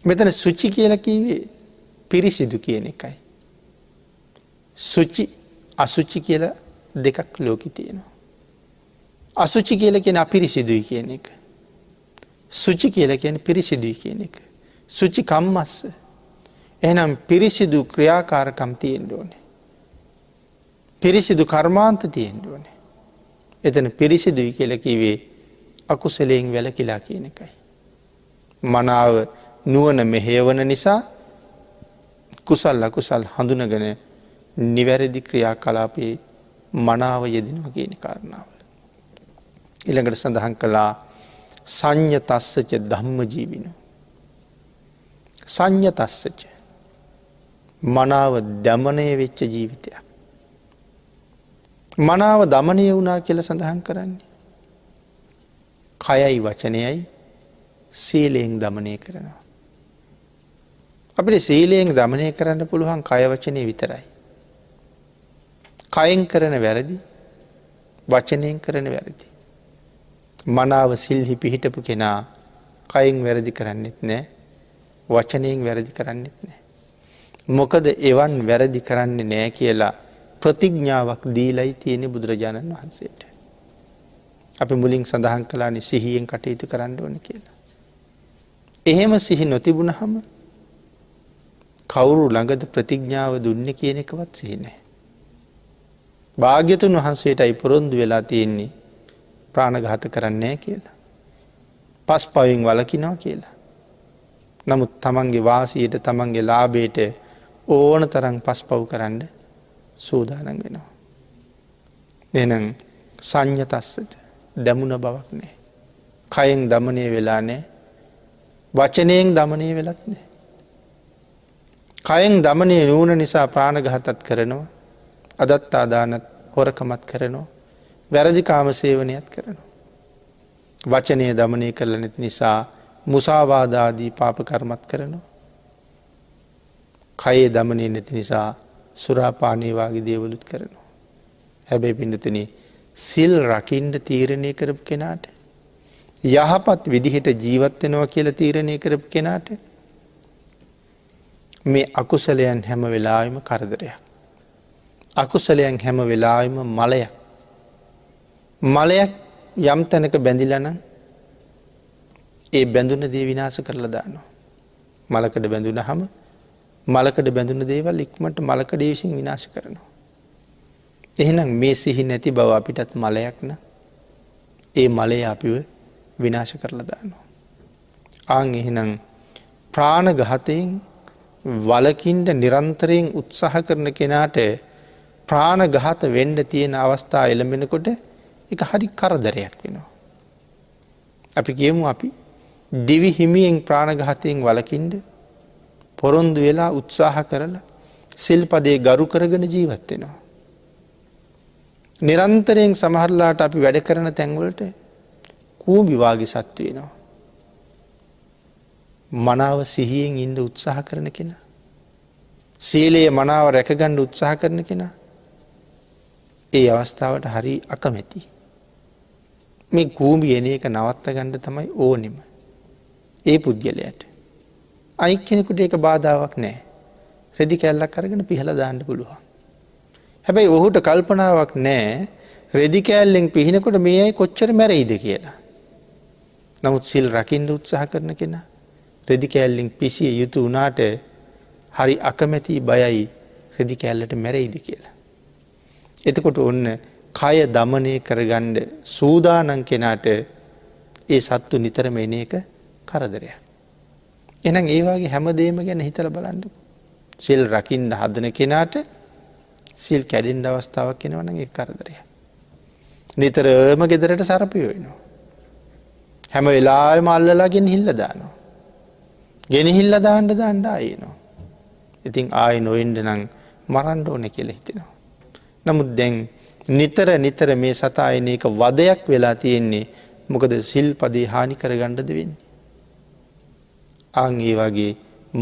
මෙතන සුචි කියලා කිව්වේ පිරිසිදු කියන එකයි. සුචි අසුචි කියලා දෙකක් ලෝකේ තියෙනවා. අසුචි කියලා කියන්නේ අපිරිසිදුයි කියන එක. සුචි කියලා කියන්නේ පිරිසිදුයි කියන එක. සුචි කම්මස්ස. එහෙනම් පිරිසිදු ක්‍රියාකාරකම් තියෙන්න ඕනේ. පිරිසිදු කර්මාන්ත තියෙන්න ඕනේ. එතන පිරිසිදුයි කියලා කිව්වේ අකුසලයෙන් වැළකීලා කියන එකයි. මනාව නුවණ මෙහෙයවන නිසා කුසල් අකුසල් හඳුනගෙන නිවැරදි ක්‍රියාකලාපයේ මනාව යෙදෙනවා කියන කාරණාව. ඊළඟට සඳහන් කළා සංයතස්සච ධම්මජීවිනෝ. සංයතස්සච මනාව දමනය වෙච්ච ජීවිතයක්. මනාව දමනය වුණා කියලා සඳහන් කරන්නේ. කයයි වචනයයි සීලයෙන් දමනය කරනවා. අපිට සීලයෙන් දමනය කරන්න පුළුවන් කය වචනය විතරයි. කයෙන් කරන වැරදි වචනයෙන් කරන වැරදි. මනාව සිල්හි පිහිටපු කෙනා කයෙන් වැරදි කරන්නෙත් නෑ වචනයෙන් වැරදි කරන්නෙත් නෑ. මොකද එවන් වැරදි කරන්නේ නෑ කියලා ප්‍රතිඥ්ඥාවක් දීලයි තියෙන බුදුරජාණන් වහන්සේට. අපි මුලින් සඳහන් කලානි සිහියෙන් කටයුතු කරන්න ඕන කියලා. එහෙම සිහි නොතිබුණ හම කවුරු ළඟද ප්‍රතිඥ්ඥාව දුන්න කියන එකවත් සිහිනෑ. භාග්‍යතුන් වහන්සේටයි පොරොන්දු වෙලා තියෙන්නේ ප්‍රාණඝාත කරන්නේ කියලා. පස් පවින් වලකිනවා කියලා. නමුත් තමන්ගේ වාසියට තමන්ගේ ලාභයට ඕන තරම් පස් පව් කරන්න සූදානන් වෙනවා. එනම් සංයතස්සට දැමුණ බවක් නෑ. කයෙන් දමනය වෙලා නෑ වචනයෙන් දමනය වෙලත් නෑ. කයෙන් දමනය නූන නිසා ප්‍රාණඝාතත් කරනවා අදත්තාදානත් හොරකමත් කරනවා වැරදිකාම සේවනයත් කරනවා. වචනය දමනය කරල නැති නිසා මුසාවාදාදී පාපකර්මත් කරනවා. කයේ දමනය නැති නිසා සුරාපානයවාගේ දේවලුත් කරනවා. හැබැයි පිඩතන සිල් රකින්ඩ තීරණය කරපු කෙනාට යහපත් විදිහට ජීවත්වෙනවා කියල තීරණය කරපු කෙනාට මේ අකුසලයන් හැම වෙලාම කරදරයක්. අකුසලයන් හැම වෙලාම මලයක්. මලයක් යම් තැනක බැඳිලන ඒ බැඳුන දේ විනාශ කරලා දානවා. මලකඩ බැඳුන හම මලකඩ බැඳුන දේවල් ඉක්මට මලකඩ විසින් විනාශ කරනවා. එහෙනම් මේ සිහි නැති බව අපිටත් මලයක්න ඒ මලය අපිව විනාශ කරලා දානවා. ආං එහෙනම් ප්‍රාණඝාතයෙන් වලකින්ට නිරන්තරයෙන් උත්සාහ කරන කෙනාට ප්‍රාණඝාත වෙන්ඩ තියෙන අවස්ථා එළඹෙනකොට එක හරි කරදරයක් වෙනවා. අපි කියමු අපි දිවි හිමියෙන් ප්‍රාණඝාතයෙන් වලකින්ට පොරොන්දු වෙලා උත්සාහ කරලා සිල්පදේ ගරු කරගෙන ජීවත්වෙනවා. නිරන්තරයෙන් සමහරලාට අපි වැඩ කරන තැන්වලට කූඹිවාගේ සත්තු වෙනවා. මනාව සිහියෙන් ඉන්ඩ උත්සාහ කරන කෙන. සීලයේ මනාව රැකගණ්ඩ උත්සාහ කරන කෙනා ඒ අවස්ථාවට හරි අකමැති. මේ කූඹි එන එක නවත්ත ගණ්ඩ තමයි ඕනෙම. ඒ පුද්ගලයට. අනික් කෙනෙකුට ඒක බාධාවක් නෑ. රෙදි කැල්ලක් කරගෙන පිහල දාන්න පුළුවන්. හැබැයි ඔහුට කල්පනාවක් නෑ රෙදි කෑල්ලෙන් පිහිනකොට මේ අයි කොච්චර මැරයිද කියලා. නමුත් සිල් රකින්ඩ උත්සාහ කරන කෙනා රෙදි කෑල්ලින් පිසිය යුතු වනාට හරි අකමැති බයයි රෙදි කෑල්ලට මැරයිද කියලා. එතකොට ඔන්න කය දමනය කරගණ්ඩ සූදානන් කෙනාට ඒ සත්තු නිතරම එන එක කරදරයක්. එනම් ඒවාගේ හැමදේම ගැන හිතල බලන්නකු. සිල් රකින්ඩ හදන කෙනාට සිල් කැඩින්ඩ අවස්ථාවක් කෙනවන ඒ කරදරය. නිතරම ගෙදරට සරපයෝයනවා. හැම වෙලාම අල්ලලාගෙන හිල්ල දානවා. ගෙනහිල්ල දාණ්ඩ දාණ්ඩ අයනවා. ඉතින් ආය නොෙන්ඩ නං මරන්ඩ ඕන කියල හිතෙනවා. නමුත් දැන් නිතර නිතර මේ සතායන එක වදයක් වෙලා තියෙන්නේ මොකද සිල් පදේ හානි කර ගණ්ඩද වෙන්නේ. ආං ඒ වගේ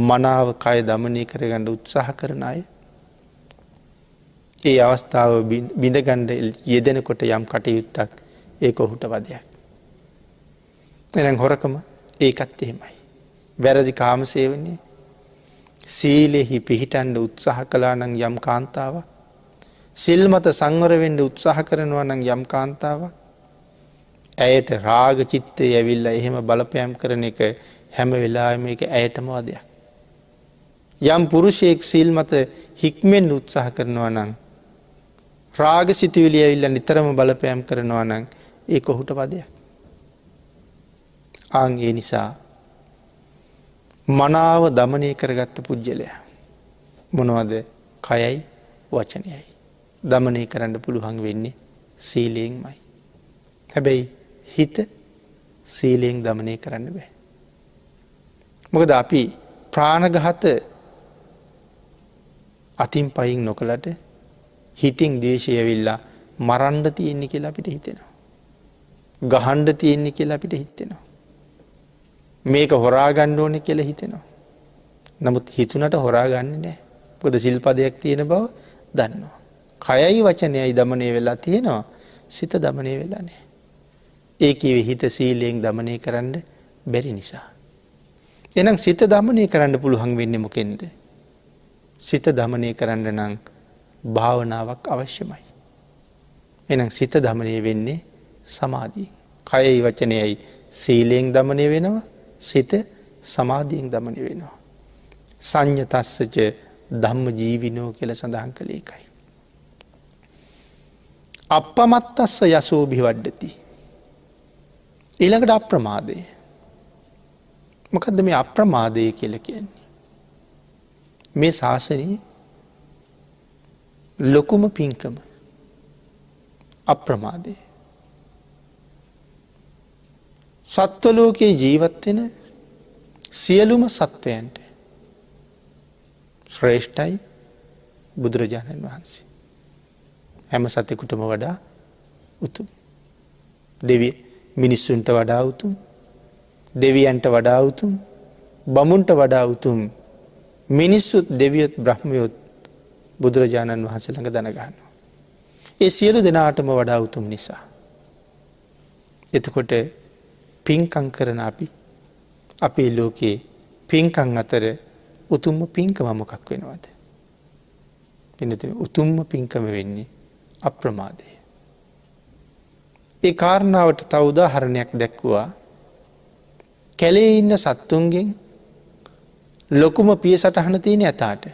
මනාව කය දමනය කරගණ්ඩ උත්සාහ කරන අය ඒ අවස්ථාව බිඳගණ්ඩ යෙදෙනකොට යම් කටයුත්තක් ඒක ඔහුට වදයක්. එනම් හොරකම ඒකත් එහෙමයි. වැරදි කාමසේවනය සීලෙහි පිහිටන්ඩ උත්සාහ කලා නං යම් කාන්තාව සිල් මත සංවරවෙන්ඩ උත්සාහ කරනවා නං යම් කාන්තාව ඇයට රාග චිත්තය ඇවිල්ල එහෙම බලපෑම් කරන එක හැම වෙලාම එක ඇයටම වදයක්. යම් පුරුෂයෙක් සිල් මත හික්මෙන් උත්සාහ කරනවා නං රාග සිතුවිලි ඇවිල්ල නිතරම බලපෑම් කරනවා නං ඒ ඔහුට වදයක්. ආං ඒ නිසා මනාව දමනය කරගත්ත පුද්ගලයා. මොනවද? කයයි වචනයයි. දමනය කරන්න පුළුවන් වෙන්නේ සීලයෙන්මයි. හැබැයි හිත සීලයෙන් දමනය කරන්න බෑ. මොකද අපි ප්‍රාණඝාත අතින් පයින් නොකලට හිතින් ද්වේෂය ඇවිල්ලා මරන්න තියෙන්නේ කියලා අපිට හිතෙනවා. ගහන්න තියෙන්නේ කියලා අපිට හිතෙනවා. මේක හොරා ගන්න ඕනේ කියලා හිතෙනවා. නමුත් හිතුණට හොරා ගන්නේ නැහැ. මොකද සිල්පදයක් තියෙන බව දන්නවා. කයයි වචනයයි දමනය වෙලා තියෙනවා. සිත දමනය වෙලා නැහැ. ඒ කියවේ හිත සීලයෙන් දමනය කරන්න බැරි නිසා. එහෙනම් සිත දමනය කරන්න පුළුවන් වෙන්නේ මොකෙන්ද? සිත දමනය කරන්න නම් භාවනාවක් අවශ්‍යමයි. එහෙනම් සිත දමනය වෙන්නේ සමාධියෙන්. කයයි වචනයයි සීලයෙන් දමනය වෙනවා. සිත සමාධියෙන් දමනය වෙනවා. සංයතස්සච ධම්ම ජීවිනෝ කියලා සඳහන් කළේ ඒකයි. අප්පමත්තස්ස යසෝ බිවඩ්ඩති. ඊළඟට අප්‍රමාදය. මොකද්ද මේ අප්‍රමාදය කියලා කියන්නේ? මේ ශාසනයේ ලොකුම පින්කම අප්‍රමාදය. සත්ව ලෝකයේ ජීවත් වෙන සියලුම සත්වයන්ට ශ්‍රේෂ්ඨයි බුදුරජාණන් වහන්සේ. හැම සතෙකුටම වඩා උතුම්. මිනිස්සුන්ට වඩා උතුම්. දෙවියන්ට වඩා උතුම්. බමුන්ට වඩා උතුම්. මිනිස්සුත් දෙවියොත් බ්‍රහ්මයොත් බුදුරජාණන් වහන්සේ ළඟ දැනගන්නවා. ඒ සියලු දෙනාටම වඩා උතුම් නිසා. එතකොට පින්කම් කරන අපි අපේ ලෝකේ පින්කම් අතර උතුම්ම පින්කම මොකක් වෙනවද? පින්නතුනි, උතුම්ම පින්කම වෙන්නේ අප්‍රමාදය. ඒ කාරණාවට තව උදාහරණයක් දැක්වුවා. කැලේ ඉන්න සත්තුන්ගෙන් ලොකුම පිය සටහන තියෙන ඇතාට.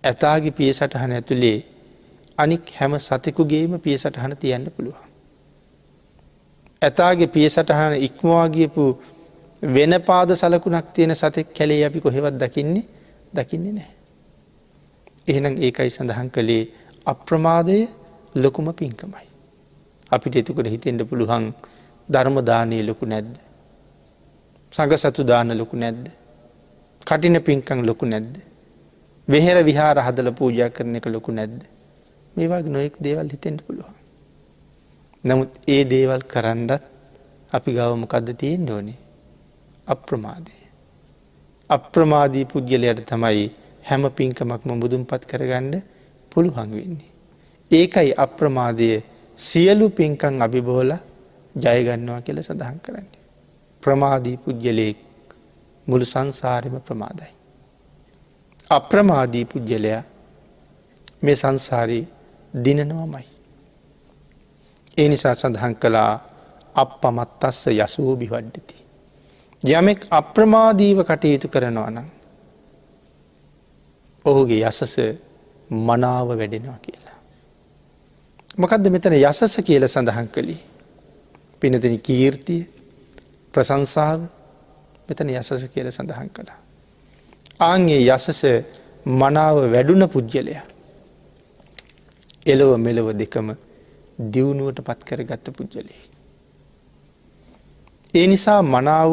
ඇතාගේ පිය සටහන ඇතුලේ අනික් හැම සතෙකුගේම පිය සටහන තියන්න පුළුවන්. ඇතාගේ පිය සටහන ඉක්මවා ගියපු වෙන පාද සලකුණක් තියෙන සතෙක් කැලේ අපි කොහෙවත් දකින්නේ නැහැ. එහෙනම් ඒකයි සඳහන් කළේ අප්‍රමාදය ලොකුම පින්කමයි. අපිට එතකොට හිතෙන්න පුළුවන් ධර්ම දානයේ ලොකු නැද්ද? සංඝසතු දාන ලොකු නැද්ද? කටින පින්කම් ලොකු නැද්ද? විහෙර විහාර හදලා පූජා කරන එක ලොකු නැද්ද? මේ වගේ නොයෙක් දේවල් හිතෙන්න පුළුවන්. නමුත් ඒ දේවල් කරන්නත් අපි ගාව මොකද්ද තියෙන්න ඕනේ? අප්‍රමාදය. අප්‍රමාදී පුද්ගලයාට තමයි හැම පින්කමක්ම මුදුන්පත් කරගන්න පුළුවන් වෙන්නේ. ඒකයි අප්‍රමාදය සියලු පින්කම් අභිබෝලා ජය ගන්නවා කියලා සඳහන් කරන්නේ. ප්‍රමාදී පුද්ගලයෙක් මුළු සංසාරෙම ප්‍රමාදයි. අප්‍රමාදී පුද්ගලයා මේ සංසාරේ දිනනවමයි. ඒ නිසා සඳහන් කළා අප්පමත්තස්ස යසෝ බිවඩ්ඩති. යමෙක් අප්‍රමාදීව කටයුතු කරනවා නම් ඔහුගේ යසස මනාව වැඩෙනවා කියලා. මොකද්ද මෙතන යසස කියලා සඳහන් කළේ? පින්නතුනි, කීර්තිය, ප්‍රශංසාව මෙතන යසස කියලා සඳහන් කළා. ආන්ගේ යසස මනාව වැඩුණ පුජ්‍යලයා එලොව මෙලොව දෙකම දියුණුවට පත් කරගත්ත පුජ්‍යලයෙක්. ඒ නිසා මනාව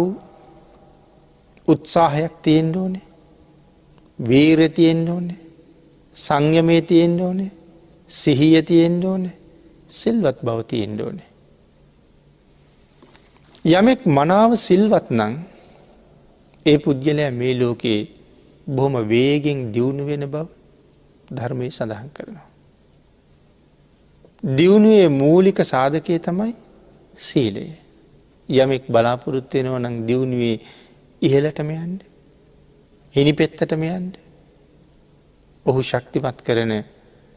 උත්සාහයක් තියෙන්න ඕනේ. වීරිය තියෙන්න ඕනේ. සංයමය තියෙන්න ඕනේ. සිහිය තියෙන්න ඕනේ. සිල්වත් බව තියෙන්න ඕනේ. යමෙක් මනාව සිල්වත් නම් ඒ පුද්ගලයා මේ ලෝකේ බොහොම වේගෙන් දියුණු වෙන බව ධර්මයේ සඳහන් කරනවා. දියුණුවේ මූලික සාධකය තමයි සීලය. යමෙක් බලාපොරොත්තු වෙනවා නම් දියුණුවේ ඉහළටම යන්න, හිණිපෙත්තටම යන්න, ඔහු ශක්තිමත් කරන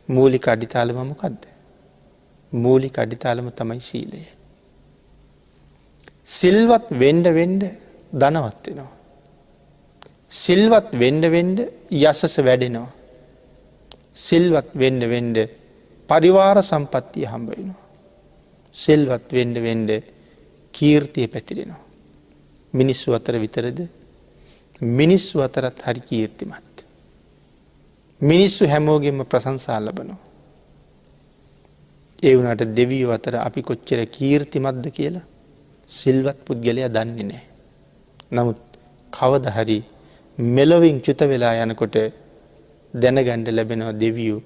මූලික අඩිතාලම මොකද්ද? මූලික අඩිතාලම තමයි සීලය. සිල්වත් වෙන්න වෙන්න ධනවත් වෙනවා. සිල්වත් වෙන්න වෙන්න යසස වැඩෙනවා. සිල්වත් වෙන්න වෙන්න පරිවාර සම්පත්තිය හම්බ වෙනවා. සිල්වත් වෙන්න වෙන්න කීර්තිය පැතිරෙනවා. මිනිස්සු අතර විතරද? මිනිස්සු අතරත් හරි කීර්තිමත්. මිනිස්සු හැමෝගෙම ප්‍රශංසා ලබනවා. ඒ වුණාට දෙවියෝ අතර අපි කොච්චර කීර්තිමත්ද කියලා සිල්වත් පුද්ගලයා දන්නේ නැහැ. නමුත් කවදා හරි මෙලොවින් චුත වෙලා යනකොට දැනගන්න ලැබෙනවා දෙවියෝ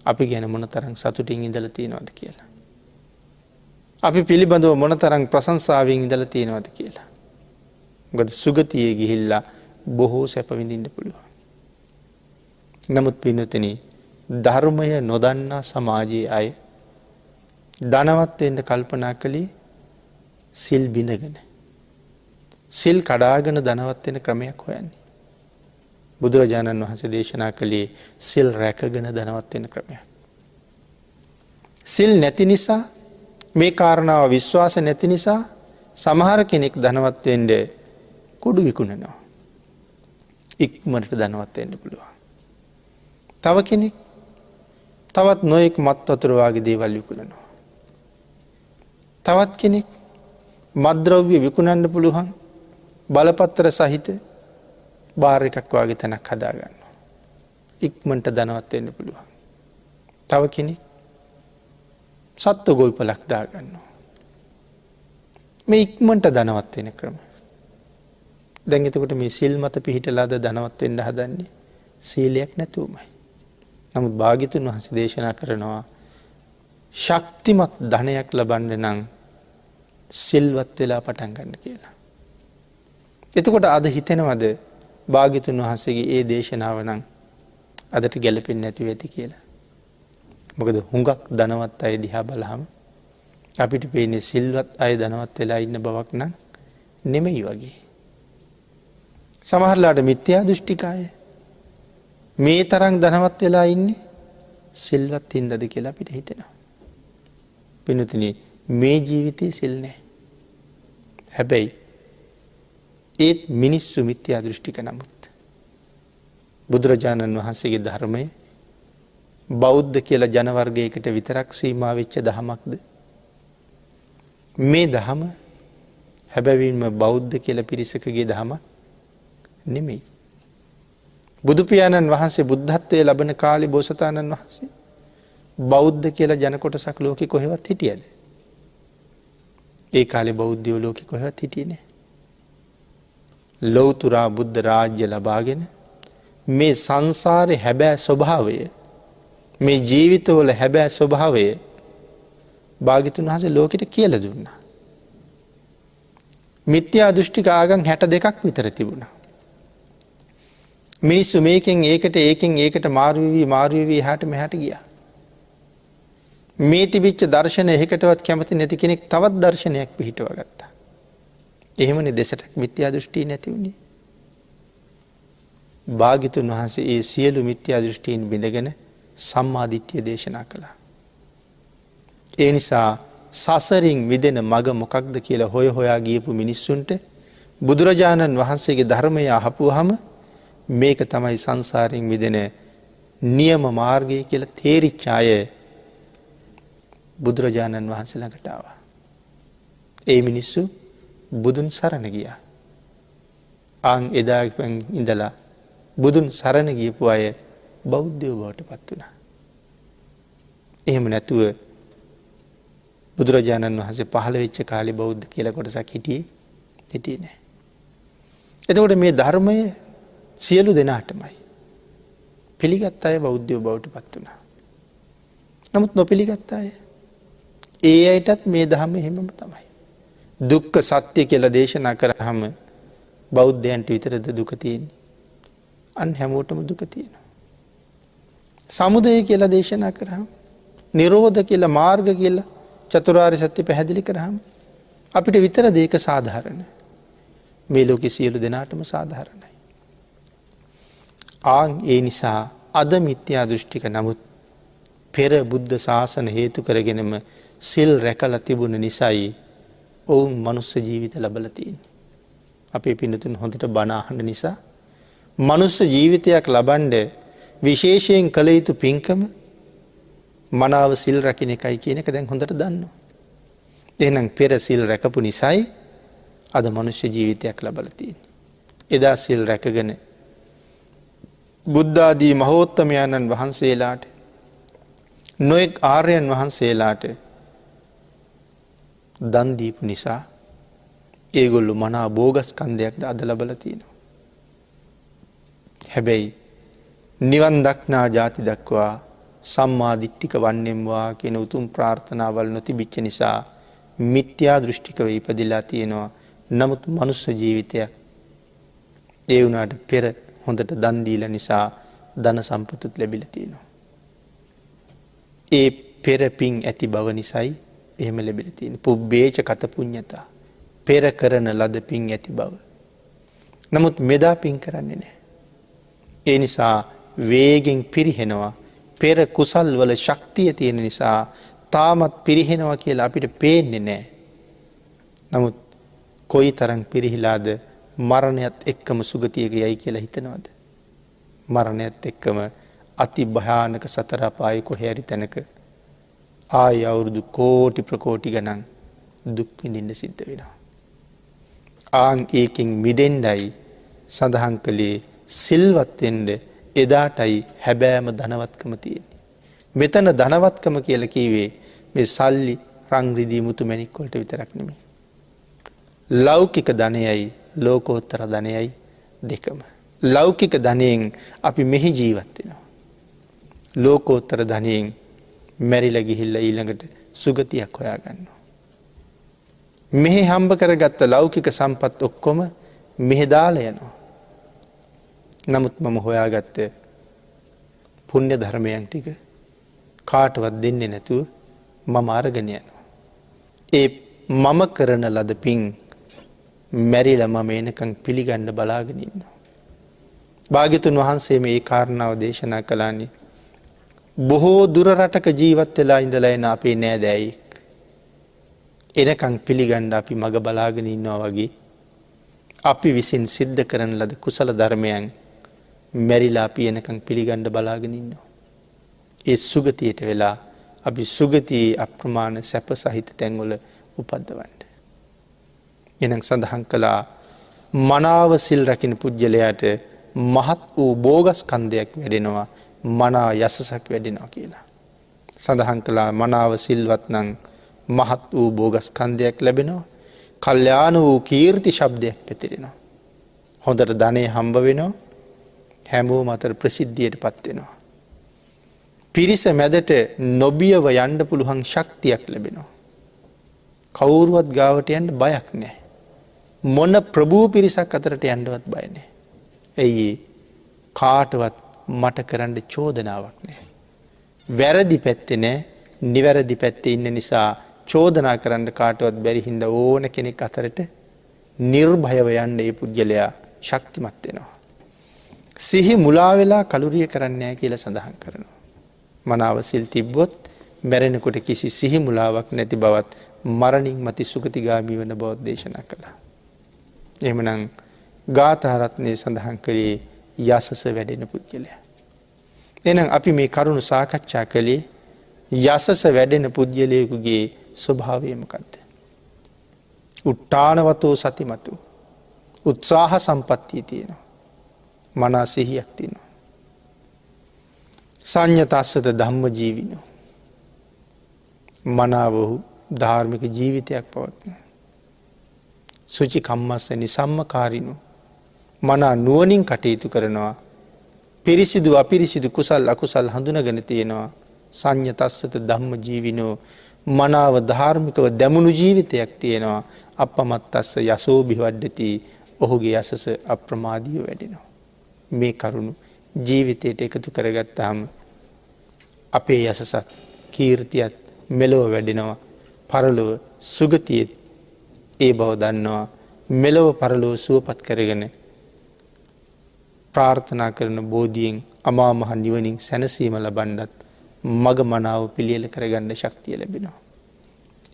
අපි ගැන මොනතරම් සතුටින් ඉඳලා තියෙනවද කියලා. අපි පිළිබඳව මොනතරම් ප්‍රශංසාවෙන් ඉඳලා තියෙනවද කියලා. මොකද සුගතියේ ගිහිල්ලා බොහෝ සැප විඳින්න පුළුවන්. නමුත් පින්වතුනි ධර්මය නොදන්නා සමාජයේ අය ධනවත් වෙන්න කල්පනා කළේ සිල් බිඳගෙන. සිල් කඩාගෙන ධනවත් වෙන ක්‍රමයක් හොයන්නේ. බුදුරජාණන් වහන්සේ දේශනා කළේ සිල් රැකගෙන ධනවත් වෙන ක්‍රමයක්. සිල් නැති නිසා මේ කාරණාව විශ්වාස නැති නිසා සමහර කෙනෙක් ධනවත් වෙන්න කුඩු විකුණනවා. ඉක්මනට ධනවත් වෙන්න පුළුවන්. තව කෙනෙක් තවත් නොයෙක් මත් වතුර වාගේ දේවල් විකුණනවා. තවත් කෙනෙක් මත්ද්‍රව්‍ය විකුණන්න පුළුවන් බලපත්‍ර සහිත බාර් එකක් වාගේ තැනක් හදා ගන්නවා. ඉක්මනට ධනවත් වෙන්න පුළුවන්. තව කෙනෙක් සත්ත්ව ගොවිපලක් දා ගන්නවා. මේ ඉක්මනට ධනවත් වෙන ක්‍රම. දැන් එතකොට මේ සිල් මත පිහිටලාද ධනවත් වෙන්න හදන්නේ? සීලයක් නැතුවමයි. නමුත් භාග්‍යතුන් වහන්සේ දේශනා කරනවා ශක්තිමත් ධනයක් ලබන්න නම් සිල්වත් වෙලා පටන් ගන්න කියලා. එතකොට අද හිතෙනවද භාග්‍යතුන් වහන්සේගේ ඒ දේශනාව නම් අදට ගැලපෙන්නේ නැති වෙති කියලා? මොකද හුඟක් ධනවත් අය දිහා බලහම අපිට පේන්නේ සිල්වත් අය ධනවත් වෙලා ඉන්න බවක් නම් නෙමෙයි වගේ. සමහරලාට මිත්‍යා දෘෂ්ටික අය මේ තරම් ධනවත් වෙලා ඉන්නේ සිල්වත් හින්දාද කියලා අපිට හිතෙනවා. පින්වතුනි මේ ජීවිතේ සිල් නැහැ. හැබැයි ඒත් මිනිස්සු මිත්‍යා දෘෂ්ටික නමුත් බුදුරජාණන් වහන්සේගේ ධර්මය බෞද්ධ කියලා ජන වර්ගයකට විතරක් සීමා වෙච්ච දහමක්ද? මේ දහම හැබැවින්ම බෞද්ධ කියලා පිරිසකගේ දහමක් නෙමෙයි. බුදු පියාණන් වහන්සේ බුද්ධත්වයේ ලබන කාලේ බෝසතාණන් වහන්සේ බෞද්ධ කියලා ජන කොටසක් ලෝකෙ කොහෙවත් හිටියද? ඒ කාලේ බෞද්ධයෝ ලෝකෙ කොහෙවත් හිටියේ නැහැ. ලෞතර බුද්ධ රාජ්‍ය ලබාගෙන මේ සංසාරේ හැබෑ ස්වභාවය මේ ජීවිතවල හැබෑ ස්වභාවය භාග්‍යතුන් වහන්සේ ලෝකෙට කියලා දුන්නා. මිත්‍යා දෘෂ්ටික ආගම් 62ක් විතර තිබුණා. මිනිස්සු මේකෙන් ඒකට මාරු වෙවි එහාට මෙහාට ගියා. මේ තිබිච්ච දර්ශන එකකටවත් කැමති නැති කෙනෙක් තවත් දර්ශනයක් පිහිටව ගත්තා. එහෙමනේ දෙසට මිත්‍යා දෘෂ්ටි නැති වුණේ. භාග්‍යතුන් වහන්සේ ඒ සියලු මිත්‍යා දෘෂ්ටීන් බිඳගෙන සම්මා දිට්ඨිය දේශනා කළා. ඒ නිසා සසරින් මිදෙන මඟ මොකක්ද කියලා හොයා ගියපු මිනිස්සුන්ට බුදුරජාණන් වහන්සේගේ ධර්මය අහපුවාම මේක තමයි සංසාරයෙන් මිදෙන නියම මාර්ගය කියලා තේරිච්ච අය බුදුරජාණන් වහන්සේ ළඟට ආවා. ඒ මිනිස්සු බුදුන් සරණ ගියා. එදා ඉඳලා බුදුන් සරණ ගියපු අය බෞද්ධයෝ බවට පත් වුණා. එහෙම නැතුව බුදුරජාණන් වහන්සේ පහළ වෙච්ච කාලේ බෞද්ධ කියලා කොටසක් හිටියේ නැහැ. එතකොට මේ ධර්මය සියලු දෙනාටමයි. පිළිගත් අය බෞද්ධයෝ බවට පත් වුණා. නමුත් නොපිළිගත් අය ඒ අයටත් මේ ධර්ම එහෙමම තමයි. දුක්ඛ සත්‍ය කියලා දේශනා කරාම බෞද්ධයන්ට විතරද දුක තියෙන්නේ? අන් හැමෝටම දුක තියෙනවා. සමුදය කියලා දේශනා කරාම, නිරෝධ කියලා මාර්ග කියලා චතුරාර්ය සත්‍ය පැහැදිලි කරාම අපිට විතරද ඒක සාධාරණ? මේ ලෝකේ සියලු දෙනාටම සාධාරණයි. ඒ නිසා අද මිත්‍යා දෘෂ්ටික නමුත් පෙර බුද්ධ ශාසන හේතු කරගෙනම සිල් රැකලා තිබුණ නිසායි ඔවුන් මනුස්ස ජීවිත ලැබලා තියෙන්නේ. අපේ පින්නතුන් හොඳට බණ අහන නිසා මනුස්ස ජීවිතයක් ලබන්න විශේෂයෙන් කළ යුතු පින්කම මනාව සිල් රකින්න එකයි කියන එක දැන් හොඳට දන්නවා. එහෙනම් පෙර සිල් රැකපු නිසායි අද මනුෂ්‍ය ජීවිතයක් ලබලා තියෙන්නේ. එදා සිල් රැකගෙන බුද්ධ ආදී මහෝත්තමයන්න් වහන්සේලාට නොඑක් ආර්යයන් වහන්සේලාට දන් දීපු නිසා ඒගොල්ලෝ මනා භෝගස්කන්ධයක්ද අද ලබලා තියෙනවා. හැබැයි නිවන් දක්නා ಜಾති දක්වා සම්මා දිට්ඨික වන්නේම්වා කියන උතුම් ප්‍රාර්ථනාවල් නොතිබිච්ච නිසා මිත්‍යා දෘෂ්ටිකව ඉපදිලා තියෙනවා. නමුත් මනුෂ්‍ය ජීවිතයක් ඒ වුණාට පෙර හොඳට දන් දීලා නිසා ධන සම්පතුත් ලැබිලා තියෙනවා. ඒ පෙර පින් ඇති බව නිසායි එහෙම ලැබිලා තියෙන්නේ. පුබ්බේච කත පුඤ්ඤතා. පෙර කරන ලද පින් ඇති බව. නමුත් මෙදා පින් කරන්නේ නැහැ. ඒ නිසා වේගෙන් පිරිහෙනවා. පෙර කුසල් වල ශක්තිය තියෙන නිසා තාමත් පිරිහෙනවා කියලා අපිට පේන්නේ නැහැ. නමුත් කොයිතරම් පිරිහිලාද මරණයත් එක්කම සුගතියක යයි කියලා හිතනවද? මරණයත් එක්කම අති භයානක සතර අපායේ කොහේ හරි තැනක ආය අවුරුදු කෝටි ප්‍රකෝටි ගණන් දුක් විඳින්න සිද්ධ වෙනවා. ආන් ඒකෙන් මිදෙන්නයි සඳහන් කළේ සිල්වත් වෙන්න එදාටයි හැබෑම ධනවත්කම තියෙන්නේ. මෙතන ධනවත්කම කියලා කිව්වේ මේ සල්ලි රන් රිදී මුතු මැණික් වලට විතරක් නෙමෙයි. ලෞකික ධනයයි ලෝකෝත්තර ධනයයි දෙකම. ලෞකික ධනයෙන් අපි මෙහි ජීවත් වෙනවා. ලෝකෝත්තර ධනයෙන් මැරිලා ගිහිල්ලා ඊළඟට සුගතියක් හොයාගන්නවා. මෙහි හම්බ කරගත්ත ලෞකික සම්පත් ඔක්කොම මෙහි දාලා යනවා. නමුත් මම හොයාගත්ත පුණ්‍ය ධර්මයන් ටික කාටවත් දෙන්නේ නැතුව මම අරගෙන යනවා. ඒ මම කරන ලද පින් මැරිලා මම එනකන් පිළිගන්න බලාගෙන ඉන්නවා. භාග්‍යතුන් වහන්සේ මේ කාරණාව දේශනා කළානේ. බොහෝ දුර රටක ජීවත් වෙලා ඉඳලා එන අපේ නෑදෑයෙක් එනකන් පිළිගන්න අපි මග බලාගෙන ඉන්නවා වගේ අපි විසින් සිද්ධ කරන ලද කුසල ධර්මයන් මැරිලා අපි එනකන් පිළිගන්න බලාගෙන ඉන්නවා. ඒ සුගතියට වෙලා අපි සුගතියේ අප්‍රමාණ සැප සහිත තැන්වල උපද්දවන්න. එනම් සඳහන් කළා මනාව සිල් රකින්න පුජ්‍යලයට මහත් වූ භෝගස්කන්ධයක් වැඩෙනවා, මනා යසසක් වැඩෙනවා කියලා. සඳහන් කළා මනාව සිල්වත් නම් මහත් වූ භෝගස්කන්ධයක් ලැබෙනවා, කල්යාණ වූ කීර්ති ශබ්දයක් පැතිරෙනවා, හොඳට ධනෙ හම්බ වෙනවා, හැමෝම අතර ප්‍රසිද්ධියටපත් වෙනවා, පිරිස මැදට නොබියව යන්න පුළුවන් ශක්තියක් ලැබෙනවා, කවුරුවත් ගාවට යන්න බයක් නැහැ, මොන ප්‍රභූ පිරිසක් අතරට යන්නවත් බය නැහැ. එයි කාටවත් මට කරන්න චෝදනාවක් නැහැ. වැරදි පැත්තේ නැහැ, නිවැරදි පැත්තේ ඉන්න නිසා චෝදනා කරන්න කාටවත් බැරි හින්දා ඕන කෙනෙක් අතරට නිර්භයව යන්න මේ පුජ්‍යලයා ශක්තිමත් වෙනවා. සිහි මුලා වෙලා කලුරිය කරන්නේ නැහැ කියලා සඳහන් කරනවා. මනාව සිල් තිබ්බොත් මැරෙනකොට කිසි සිහි මුලාවක් නැති බවත් මරණින් මති සුගතිගාමී වන බව දේශනා කළා. එහෙමනම් ගාථා රත්නයේ සඳහන් කළේ යසස වැඩෙන පුජ්‍යලයා. එහෙනම් අපි මේ කරුණු සාකච්ඡා කළේ යසස වැඩෙන පුජ්‍යලයෙකුගේ ස්වභාවය මොකක්ද? උට්ටානවතෝ සතිමතු, උත්සාහ සම්පත්තිය තියෙනවා, මනා සිහියක් තියෙනවා. සංයතස්සත ධම්ම ජීවිනෝ, මනාව ධාර්මික ජීවිතයක් පවත්වන. සුචි කම්මස්ස නිසම්මකාරිනෝ, මනා නුවණින් කටයුතු කරනවා, පිරිසිදු අපිරිසිදු කුසල් අකුසල් හඳුනගෙන තියෙනවා. සංයතස්සත ධම්ම ජීවිනෝ, මනාව ධාර්මිකව දැමුණු ජීවිතයක් තියෙනවා. අපමත්තස්ස යසෝ බිවඩ්ඩති, ඔහුගේ යසස අප්‍රමාදීව වැඩෙනවා. මේ කරුණු ජීවිතයට එකතු කරගත්තාම අපේ යසසත් කීර්තියත් මෙලොව වැඩෙනවා, පරලොව සුගතියෙත් ඒ බව දන්නවා. මෙලොව පරලොව සුවපත් කරගෙන ප්‍රාර්ථනා කරන බෝධියෙන් අමා මහ නිවනින් සැනසීම ලබන්නත් මග මනාව පිළියෙල කරගන්න ශක්තිය ලැබෙනවා.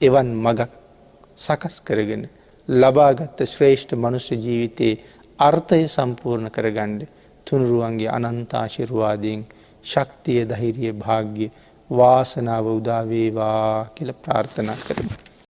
එවන් මගක් සකස් කරගෙන ලබාගත් ශ්‍රේෂ්ඨ මනුෂ්‍ය ජීවිතයේ අර්ථය සම්පූර්ණ කරගන්න තුනුරුවන්ගේ අනන්ත ආශිර්වාදයෙන් ශක්තිය, ධෛර්යය, භාග්‍ය, වාසනාව උදා වේවා කියලා ප්‍රාර්ථනා කරමු.